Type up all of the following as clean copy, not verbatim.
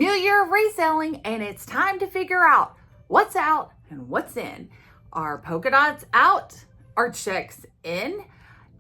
New year of reselling, and it's time to figure out what's out and what's in. Are polka dots out? Are checks in?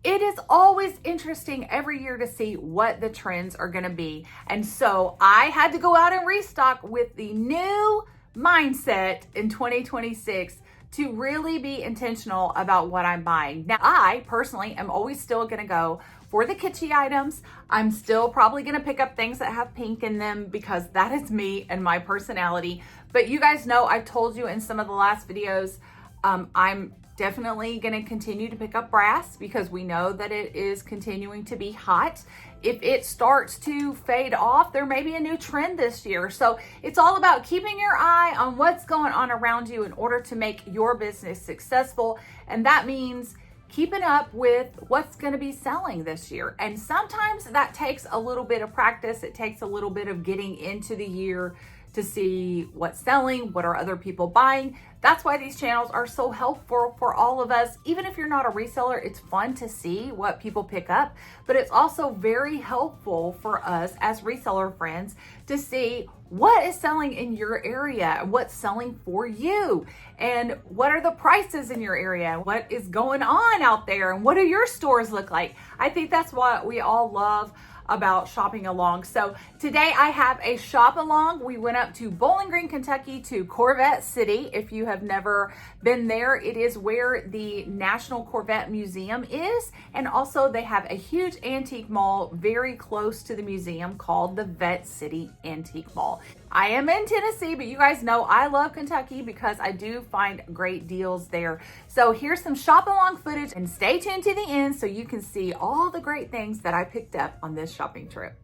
It is always interesting every year to see what the trends are going to be. And so I had to go out and restock with the new mindset in 2026 to really be intentional about what I'm buying. Now, I personally am always still going to go for the kitschy items. I'm still probably going to pick up things that have pink in them because that is me and my personality. But you guys know, I've told you in some of the last videos, I'm definitely going to continue to pick up brass because we know that it is continuing to be hot. If it starts to fade off, there may be a new trend this year. So it's all about keeping your eye on what's going on around you in order to make your business successful. And that means keeping up with what's going to be selling this year. And sometimes that takes a little bit of practice. It takes a little bit of getting into the year to see what's selling, what are other people buying. That's why these channels are so helpful for all of us. Even if you're not a reseller, it's fun to see what people pick up, but it's also very helpful for us as reseller friends to see what is selling in your area and what's selling for you and what are the prices in your area, what is going on out there, and what do your stores look like. I think that's what we all love about shopping along. So today I have a shop along. We went up to Bowling Green, Kentucky to Corvette City. If you have never been there, it is where the National Corvette Museum is. And also they have a huge antique mall very close to the museum called the Vette City Antique Mall. I am in Tennessee, but you guys know I love Kentucky because I do find great deals there. So here's some shop along footage and stay tuned to the end so you can see all the great things that I picked up on this shopping trip.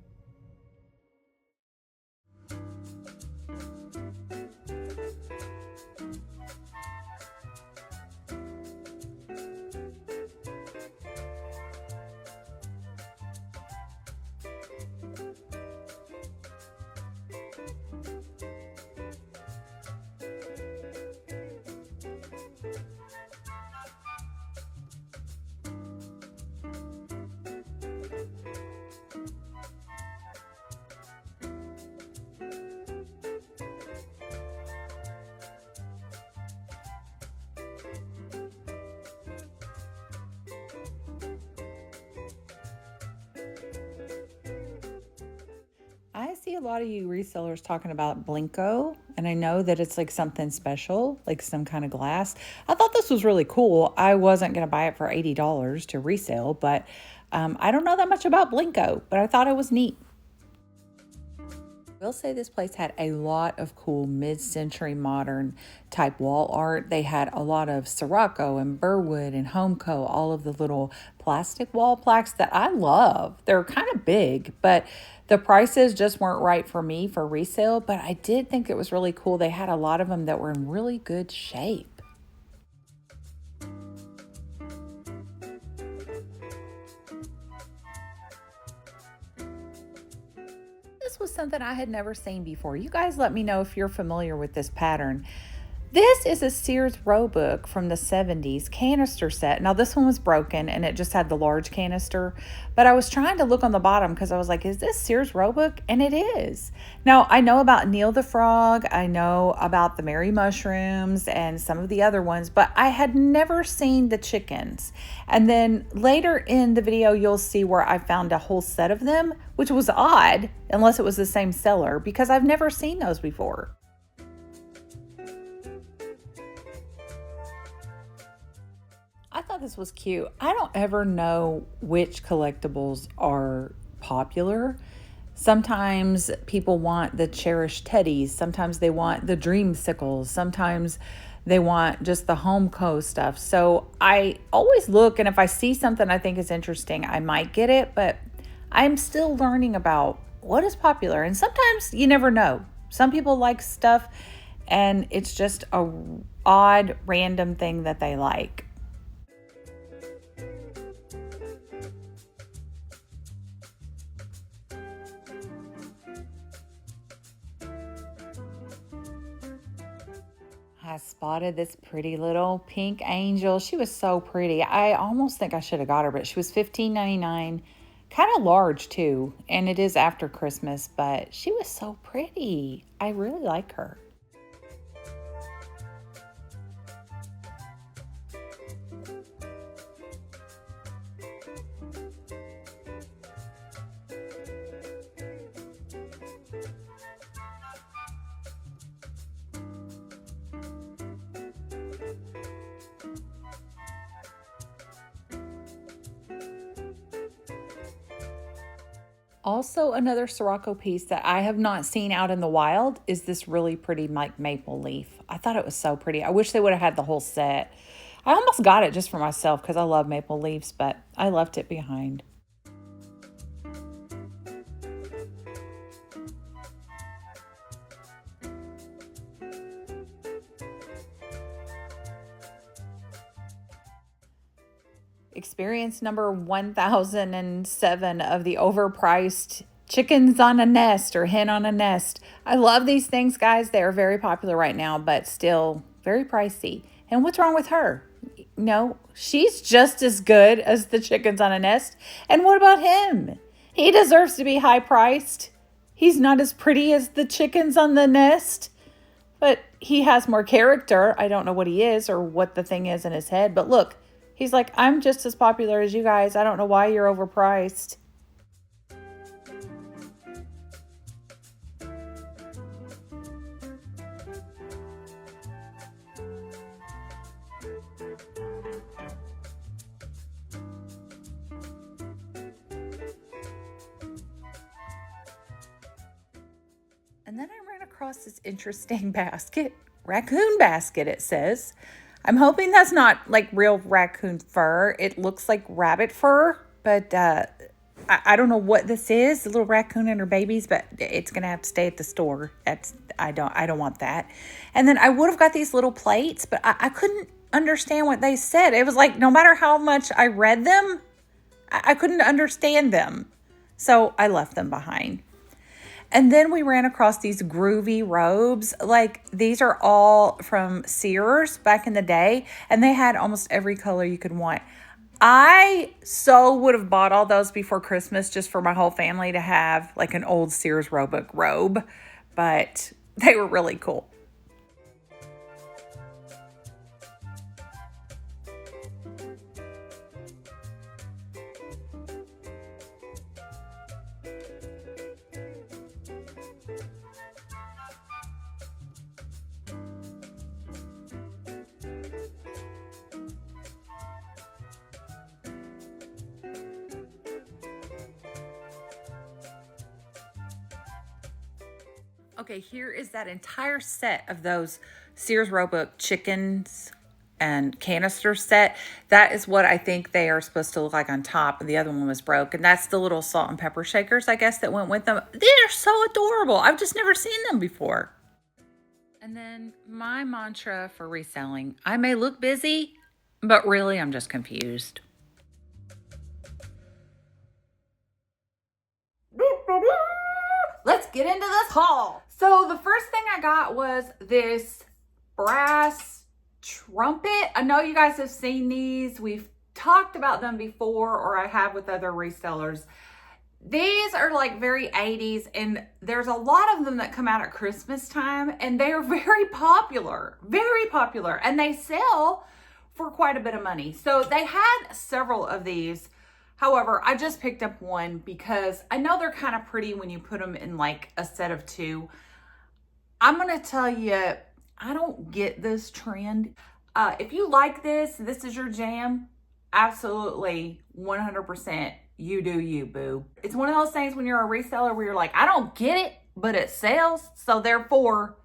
I see a lot of you resellers talking about Blinko, and I know that it's like something special, like some kind of glass. I thought this was really cool. I wasn't going to buy it for $80 to resell, but I don't know that much about Blinko, but I thought it was neat. I will say this place had a lot of cool mid-century modern type wall art. They had a lot of Sirocco and Burwood and Homeco, all of the little plastic wall plaques that I love. They're kind of big, but the prices just weren't right for me for resale, but I did think it was really cool. They had a lot of them that were in really good shape. This was something I had never seen before. You guys let me know if you're familiar with this pattern. This is a Sears Roebuck from the 70s canister set. Now this one was broken and it just had the large canister, but I was trying to look on the bottom because I was like, is this Sears Roebuck? And it is. Now I know about Neil the Frog. I know about the Merry Mushrooms and some of the other ones, but I had never seen the chickens. And then later in the video, you'll see where I found a whole set of them, which was odd, unless it was the same seller, because I've never seen those before. I thought this was cute. I don't ever know which collectibles are popular. Sometimes people want the cherished teddies. Sometimes they want the dreamsicles. Sometimes they want just the Homeco stuff. So I always look, and if I see something I think is interesting, I might get it, but I'm still learning about what is popular. And sometimes you never know. Some people like stuff and it's just a odd, random thing that they like. I spotted this pretty little pink angel. She was so pretty. I almost think I should have got her, but she was $15.99. kind of large too, and it is after Christmas, but she was so pretty. I really like her. Also, another Sirocco piece that I have not seen out in the wild is this really pretty maple leaf. I thought it was so pretty. I wish they would have had the whole set. I almost got it just for myself because I love maple leaves, but I left it behind. Experience number 1007 of the overpriced chickens on a nest or hen on a nest. I love these things, guys. They are very popular right now, but still very pricey. And what's wrong with her? No, she's just as good as the chickens on a nest. And what about him? He deserves to be high priced. He's not as pretty as the chickens on the nest, but he has more character. I don't know what he is or what the thing is in his head, but look, he's like, I'm just as popular as you guys. I don't know why you're overpriced. And then I ran across this interesting basket, raccoon basket, it says. I'm hoping that's not like real raccoon fur. It looks like rabbit fur, but I don't know what this is, the little raccoon and her babies, but it's going to have to stay at the store. I don't want that. And then I would have got these little plates, but I couldn't understand what they said. It was like, no matter how much I read them, I couldn't understand them. So I left them behind. And then we ran across these groovy robes. Like, these are all from Sears back in the day, and they had almost every color you could want. I so would have bought all those before Christmas just for my whole family to have like an old Sears Roebuck robe, but they were really cool. Okay, here is that entire set of those Sears Roebuck chickens and canister set. That is what I think they are supposed to look like on top, and the other one was broke. And that's the little salt and pepper shakers, I guess, that went with them. They're so adorable. I've just never seen them before. And then my mantra for reselling: I may look busy, but really I'm just confused. Let's get into this haul. So the first thing I got was this brass trumpet. I know you guys have seen these. We've talked about them before, or I have with other resellers. These are like very 80s, and there's a lot of them that come out at Christmas time, and they are very popular, and they sell for quite a bit of money. So they had several of these. However, I just picked up one because I know they're kind of pretty when you put them in like a set of two. I'm going to tell you, I don't get this trend. If you like this is your jam, absolutely 100%. You do you, boo. It's one of those things when you're a reseller where you're like, I don't get it, but it sells. So therefore,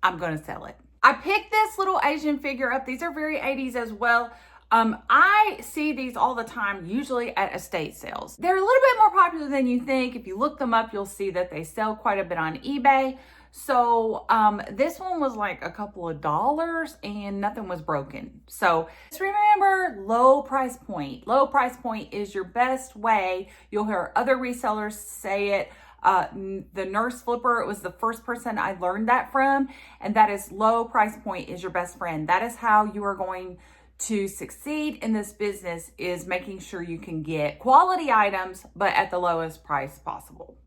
I'm going to sell it. I picked this little Asian figure up. These are very 80s as well. I see these all the time, usually at estate sales. They're a little bit more popular than you think. If you look them up, you'll see that they sell quite a bit on eBay. So this one was like a couple of dollars and nothing was broken. So just remember, low price point. Low price point is your best way. You'll hear other resellers say it. The nurse flipper, it was the first person I learned that from. And that is, low price point is your best friend. That is how you are going to succeed in this business is making sure you can get quality items, but at the lowest price possible.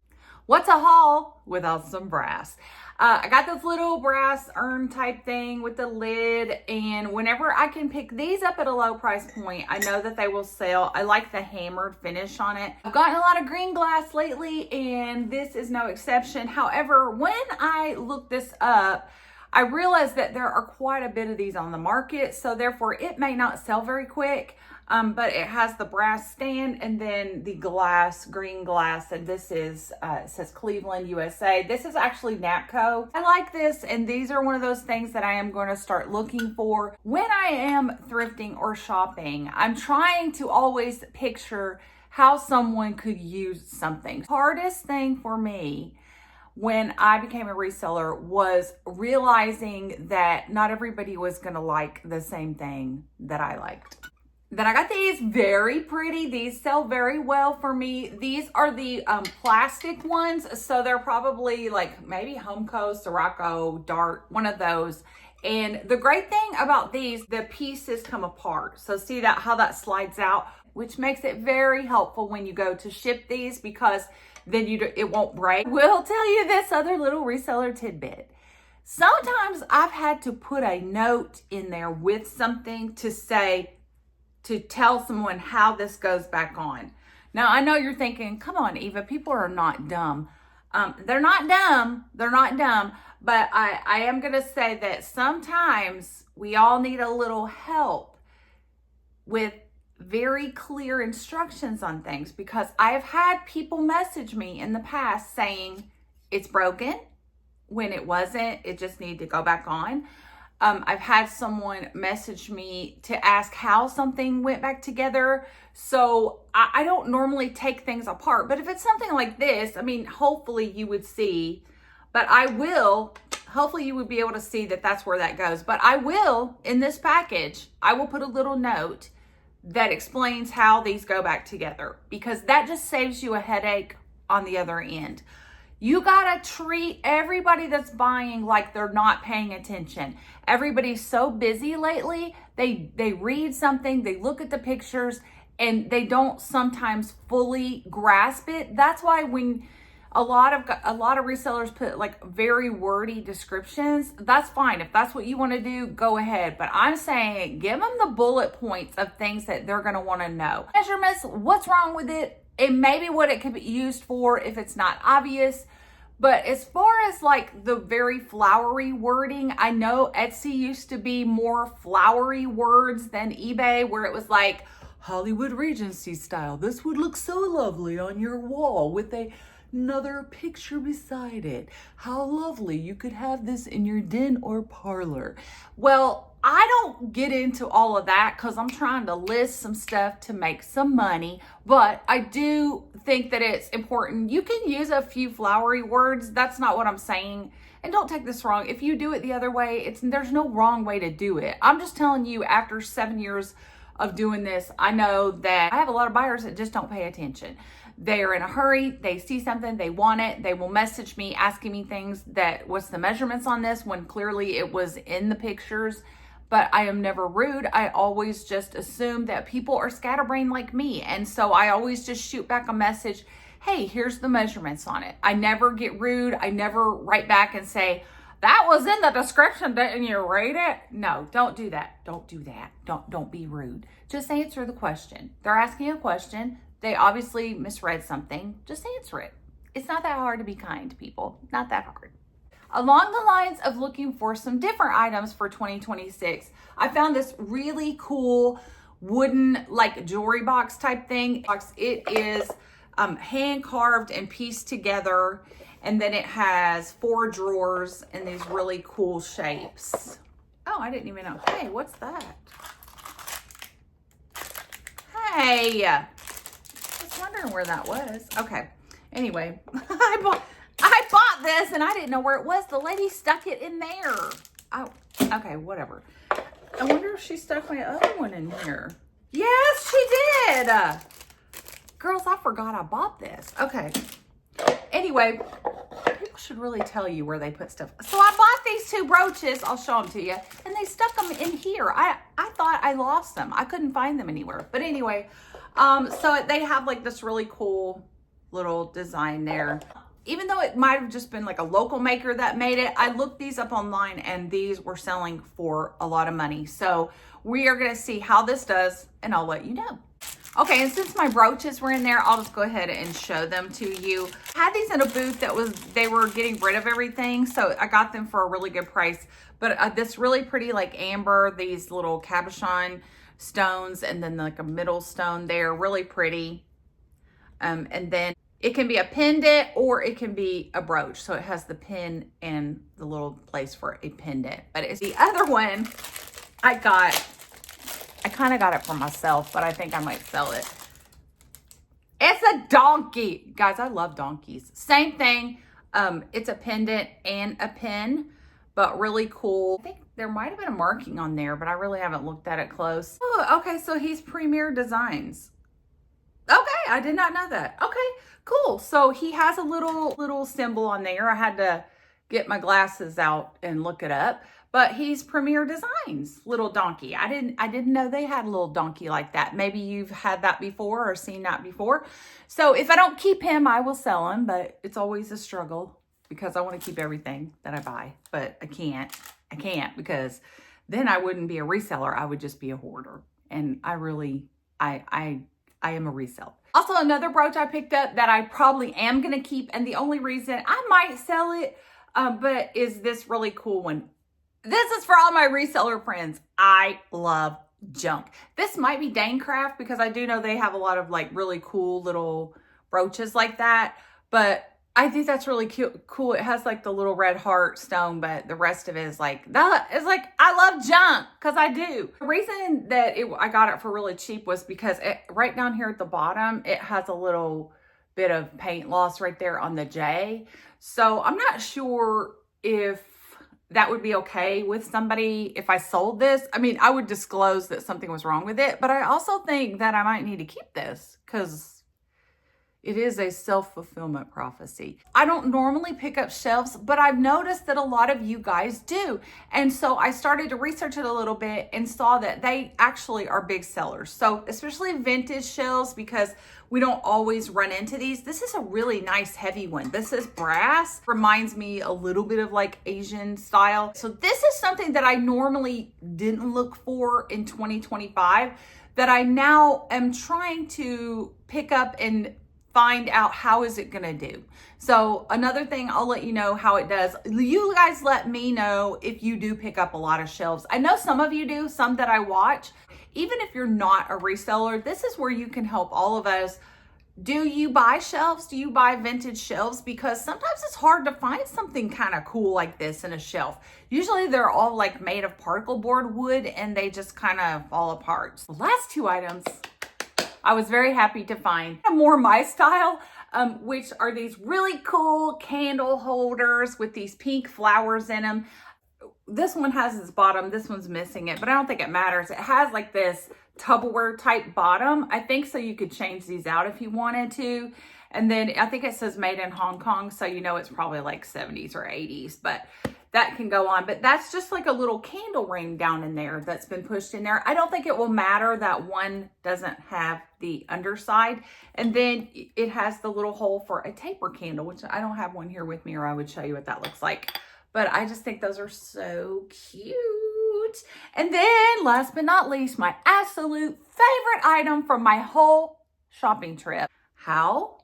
What's a haul without some brass? I got this little brass urn type thing with the lid, and whenever I can pick these up at a low price point, I know that they will sell. I like the hammered finish on it. I've gotten a lot of green glass lately, and this is no exception. However, when I looked this up, I realized that there are quite a bit of these on the market, so therefore it may not sell very quick, but it has the brass stand and then the glass, green glass, and this is, it says Cleveland, USA. This is actually Napco. I like this, and these are one of those things that I am going to start looking for when I am thrifting or shopping. I'm trying to always picture how someone could use something. Hardest thing for me when I became a reseller was realizing that not everybody was gonna like the same thing that I liked. Then I got these, very pretty. These sell very well for me. These are the plastic ones. So they're probably like maybe Homco, Sirocco, Dart, one of those. And the great thing about these, the pieces come apart. So see that how that slides out, which makes it very helpful when you go to ship these, because then it won't break. We'll tell you this other little reseller tidbit. Sometimes I've had to put a note in there with something to say, to tell someone how this goes back on. Now, I know you're thinking, come on, Eva, people are not dumb. They're not dumb, but I am gonna say that sometimes we all need a little help with very clear instructions on things, because I've had people message me in the past saying it's broken when it wasn't, it just needed to go back on. I've had someone message me to ask how something went back together. So I don't normally take things apart, but if it's something like this, I mean, hopefully you would see, but hopefully you would be able to see that that's where that goes. But I will, in this package, I will put a little note that explains how these go back together, because that just saves you a headache on the other end. You gotta treat everybody that's buying like they're not paying attention. Everybody's so busy lately. They read something, they look at the pictures, and they don't sometimes fully grasp it. That's why when a lot of resellers put like very wordy descriptions, that's fine. If that's what you want to do, go ahead. But I'm saying give them the bullet points of things that they're going to want to know. Measurements, what's wrong with it, and maybe what it could be used for if it's not obvious. But as far as like the very flowery wording, I know Etsy used to be more flowery words than eBay, where it was like Hollywood Regency style. This would look so lovely on your wall with another picture beside it. How lovely, you could have this in your den or parlor. Well, I don't get into all of that because I'm trying to list some stuff to make some money, but I do think that it's important. You can use a few flowery words. That's not what I'm saying. And don't take this wrong. If you do it the other way, there's no wrong way to do it. I'm just telling you, after 7 years of doing this, I know that I have a lot of buyers that just don't pay attention. They're in a hurry, they see something, they want it, they will message me asking me things that, what's the measurements on this, when clearly it was in the pictures. But I am never rude. I always just assume that people are scatterbrained like me. And so I always just shoot back a message, hey, here's the measurements on it. I never get rude. I never write back and say, that was in the description, didn't you read it? No, don't do that. Don't do that. Don't be rude. Just answer the question. They're asking a question. They obviously misread something. Just answer it. It's not that hard to be kind to people. Not that hard. Along the lines of looking for some different items for 2026, I found this really cool wooden like jewelry box type thing. It is hand carved and pieced together, and then it has 4 drawers in these really cool shapes. Oh, I didn't even know. Hey, what's that? Hey, I was wondering where that was. Okay, anyway, I bought this and I didn't know where it was. The lady stuck it in there. Oh, okay, whatever. I wonder if she stuck my other one in here. Yes, she did. Girls, I forgot I bought this. Okay. Anyway, people should really tell you where they put stuff. So I bought these these two brooches, I'll show them to you, and they stuck them in here. I thought I lost them. I couldn't find them anywhere. But anyway, so they have like this really cool little design there. Even though it might have just been like a local maker that made it, I looked these up online and these were selling for a lot of money. So we are gonna see how this does and I'll let you know. Okay, and since my brooches were in there, I'll just go ahead and show them to you. I had these in a booth they were getting rid of everything, so I got them for a really good price. But this really pretty like amber, these little cabochon stones, and then like a middle stone there, really pretty. And then it can be a pendant or it can be a brooch. So it has the pin and the little place for a pendant. But it's the other one I kind of got it for myself, but I think I might sell it. It's a donkey. Guys, I love donkeys. Same thing. It's a pendant and a pin, but really cool. I think there might have been a marking on there, but I really haven't looked at it close. Oh, okay, so he's Premier Designs. Okay, I did not know that. Okay, cool. So he has a little symbol on there. I had to get my glasses out and look it up. But he's Premier Designs, little donkey. I didn't know they had a little donkey like that. Maybe you've had that before or seen that before. So if I don't keep him, I will sell him, but it's always a struggle because I want to keep everything that I buy, but I can't because then I wouldn't be a reseller. I would just be a hoarder. And I am a reseller. Also, another brooch I picked up that I probably am going to keep. And the only reason I might sell it, but is this really cool one. This is for all my reseller friends. I love junk. This might be Danecraft because I do know they have a lot of like really cool little brooches like that. But I think that's really cute, cool. It has like the little red heart stone, but the rest of it is like, I love junk because I do. The reason that I got it for really cheap was because right down here at the bottom, it has a little bit of paint loss right there on the J. So I'm not sure if that would be okay with somebody if I sold this. I mean, I would disclose that something was wrong with it, but I also think that I might need to keep this because it is a self-fulfillment prophecy. I don't normally pick up shelves, but I've noticed that a lot of you guys do. And so I started to research it a little bit and saw that they actually are big sellers. So especially vintage shelves, because we don't always run into these. This is a really nice heavy one. This is brass. Reminds me a little bit of like Asian style. So this is something that I normally didn't look for in 2025 that I now am trying to pick up and find out how is it gonna do. So another thing, I'll let you know how it does. You guys let me know if you do pick up a lot of shelves. I know some of you do, some that I watch. Even if you're not a reseller, this is where you can help all of us. Do you buy shelves? Do you buy vintage shelves? Because sometimes it's hard to find something kind of cool like this in a shelf. Usually they're all like made of particle board wood and they just kind of fall apart. The last two items I was very happy to find more my style, which are these really cool candle holders with these pink flowers in them. This one has its bottom, this one's missing it, but I don't think it matters. It has like this Tupperware type bottom. I think so you could change these out if you wanted to. And then I think it says made in Hong Kong, so you know it's probably like 70s or 80s, but that can go on. But that's just like a little candle ring down in there that's been pushed in there. I don't think it will matter that one doesn't have the underside. And then it has the little hole for a taper candle, which I don't have one here with me, or I would show you what that looks like. But I just think those are so cute. And then last but not least, my absolute favorite item from my whole shopping trip. How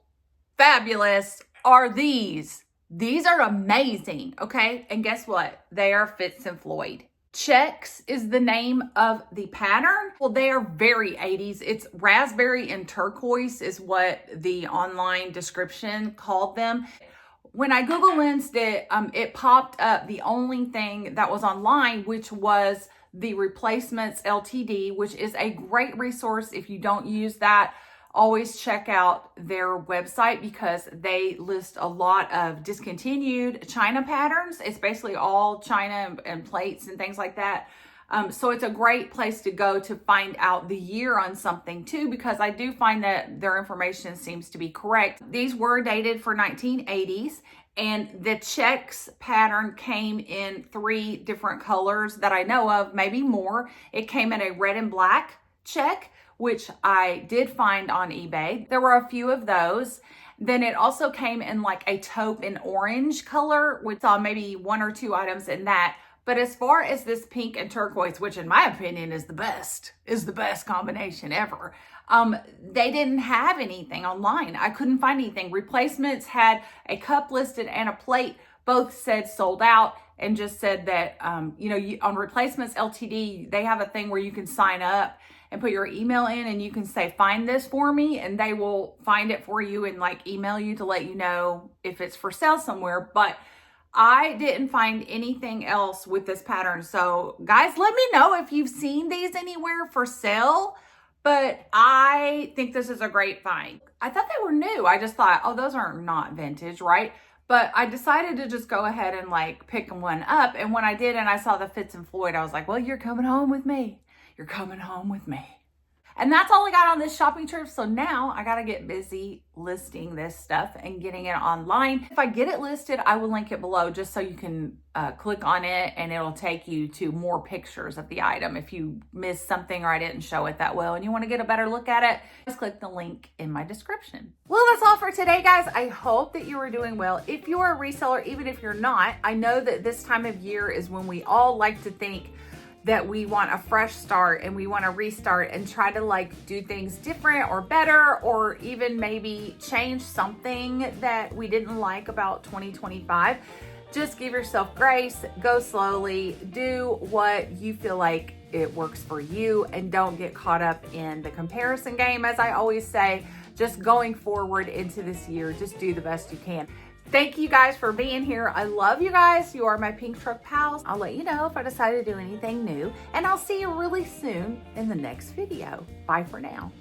fabulous are these? These are amazing, okay? And guess what? They are Fitz and Floyd. Checks is the name of the pattern. Well, they are very 80s. It's raspberry and turquoise is what the online description called them. When I Google Lensed it, it popped up the only thing that was online, which was the Replacements LTD, which is a great resource. If you don't use that, always check out their website because they list a lot of discontinued China patterns. It's basically all China and plates and things like that. So it's a great place to go to find out the year on something too, because I do find that their information seems to be correct. These were dated for 1980s And the checks pattern came in 3 different colors that I know of, maybe more. It came in a red and black check, which I did find on eBay. There were a few of those. Then it also came in like a taupe and orange color, which saw maybe 1 or 2 items in that. But as far as this pink and turquoise, which in my opinion is the best combination ever, they didn't have anything online. I couldn't find anything. Replacements had a cup listed and a plate. Both said sold out, and just said that, on Replacements LTD, they have a thing where you can sign up and put your email in, and you can say, find this for me, and they will find it for you and like email you to let you know if it's for sale somewhere. But I didn't find anything else with this pattern. So guys, let me know if you've seen these anywhere for sale. But I think this is a great find. I thought they were new. I just thought, oh, those are not vintage, right? But I decided to just go ahead and like pick one up. And when I did, and I saw the Fitz and Floyd, I was like, well, you're coming home with me. You're coming home with me. And that's all I got on this shopping trip. So now I got to get busy listing this stuff and getting it online. If I get it listed, I will link it below just so you can click on it, and it'll take you to more pictures of the item. If you missed something or I didn't show it that well and you want to get a better look at it, just click the link in my description. Well, that's all for today, guys. I hope that you are doing well. If you are a reseller, even if you're not, I know that this time of year is when we all like to think that we want a fresh start and we want to restart and try to like do things different or better, or even maybe change something that we didn't like about 2025. Just give yourself grace, go slowly, do what you feel like it works for you, and don't get caught up in the comparison game. As I always say, just going forward into this year, just do the best you can. Thank you guys for being here. I love you guys. You are my Pink Truck pals. I'll let you know if I decide to do anything new, and I'll see you really soon in the next video. Bye for now.